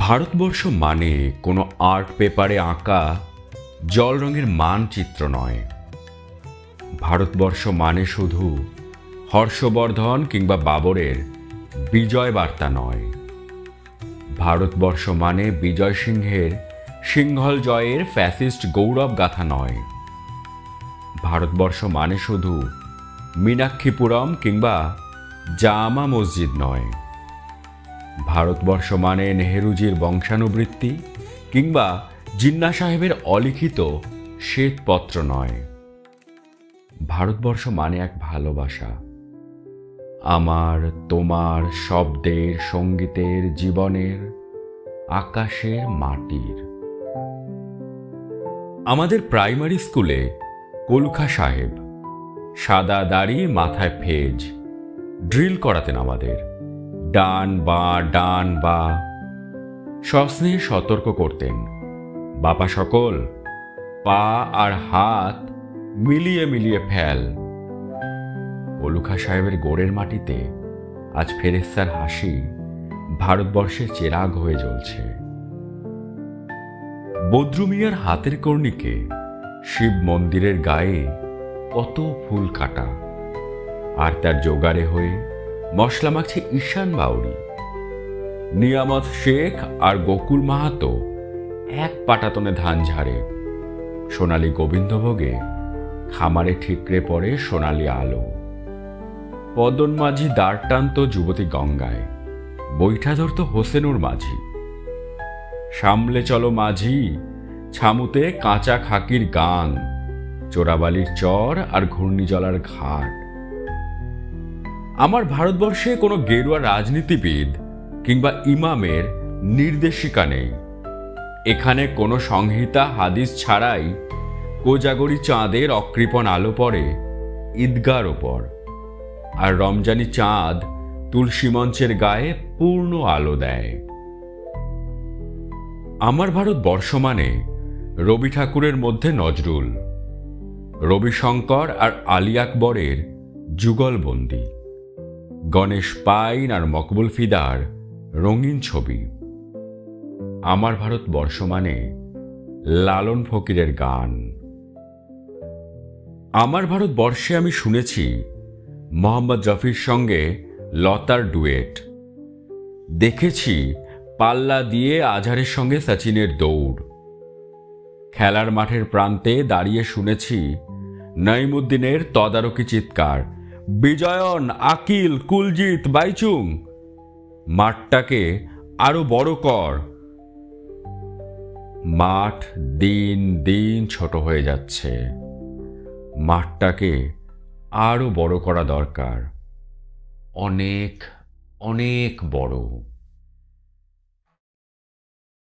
ভারতবর্ষ মানে কোনো আর্ট পেপারে আঁকা জল রঙের মানচিত্র নয়। ভারতবর্ষ মানে শুধু হর্ষবর্ধন কিংবা বাবরের বিজয় বার্তা নয়। ভারতবর্ষ মানে বিজয় সিংহের সিংহল জয়ের ফ্যাসিস্ট গৌরব গাথা নয়। ভারতবর্ষ মানে শুধু মীনাক্ষীপুরম কিংবা জামা মসজিদ নয়। ভারতবর্ষ মানে নেহেরুজির বংশানুবৃত্তি কিংবা জিন্না সাহেবের অলিখিত শ্বেতপত্র নয়। ভারতবর্ষ মানে এক ভালোবাসা, আমার তোমার শব্দের, সঙ্গীতের, জীবনের, আকাশের, মাটির। আমাদের প্রাইমারি স্কুলে কলুখা সাহেব সাদা দাড়ি, মাথায় ফেজ ড্রিল করাতেন আমাদের। ডান বা ডান বা সস্নেহে সতর্ক করতেন, বাবা সকল পা আর হাত মিলিয়ে মিলিয়ে ফেল। কলুখা সাহেবের গোড়ের মাটিতে আজ ফেরেস্তার হাসি ভারতবর্ষের চেরাগ হয়ে জ্বলছে। বদ্রু মিয়ার হাতের কর্ণিকে শিব মন্দিরের গায়ে কত ফুল কাটা, আর তার জোগাড়ে হয়ে মশলা মাখছে ঈশান বাউরি। নিয়ামত শেখ আর গোকুল মাহাতো এক পাটাতনে ধান ঝাড়ে। সোনালী গোবিন্দভোগে খামারে ঠিকরে পড়ে সোনালী আলো। পদন মাঝি দাঁড় টানত যুবতী গঙ্গায়, বৈঠা ধরত হোসেনুর মাঝি। সামলে চলো মাঝি ছামুতে কাঁচা খাকির গান, চোরাবালির চর আর ঘূর্ণিজলার ঘাট। আমার ভারতবর্ষে কোনো গেরুয়া রাজনীতিবিদ কিংবা ইমামের নির্দেশিকা নেই। এখানে কোনো সংহিতা হাদিস ছাড়াই কোজাগরি চাঁদের অকৃপণ আলো পড়ে ঈদগার ওপর, আর রমজানি চাঁদ তুলসী মঞ্চের গায়ে পূর্ণ আলো দেয়। আমার ভারতবর্ষ মানে রবি ঠাকুরের মধ্যে নজরুল, রবিশঙ্কর আর আলী আকবরের যুগলবন্দি, গণেশ পাইন আর মকবুল ফিদার রঙিন ছবি। আমার ভারতবর্ষ মানে লালন ফকিরের গান। আমার ভারতবর্ষে আমি শুনেছি মোহাম্মদ রফির সঙ্গে লতার ডুয়েট, দেখেছি পাল্লা দিয়ে আজহারের সঙ্গে সচিনের দৌড়, খেলার মাঠের প্রান্তে দাঁড়িয়ে শুনেছি নঈমুদ্দিনের তদারকি চিৎকার, বিজয়ন, আকিল, কুলজিৎ, বাইচুং, মাঠটাকে আরো বড় কর। মাঠ দিন দিন ছোট হয়ে যাচ্ছে, মাঠটাকে আরো বড় করা দরকার, অনেক অনেক বড়।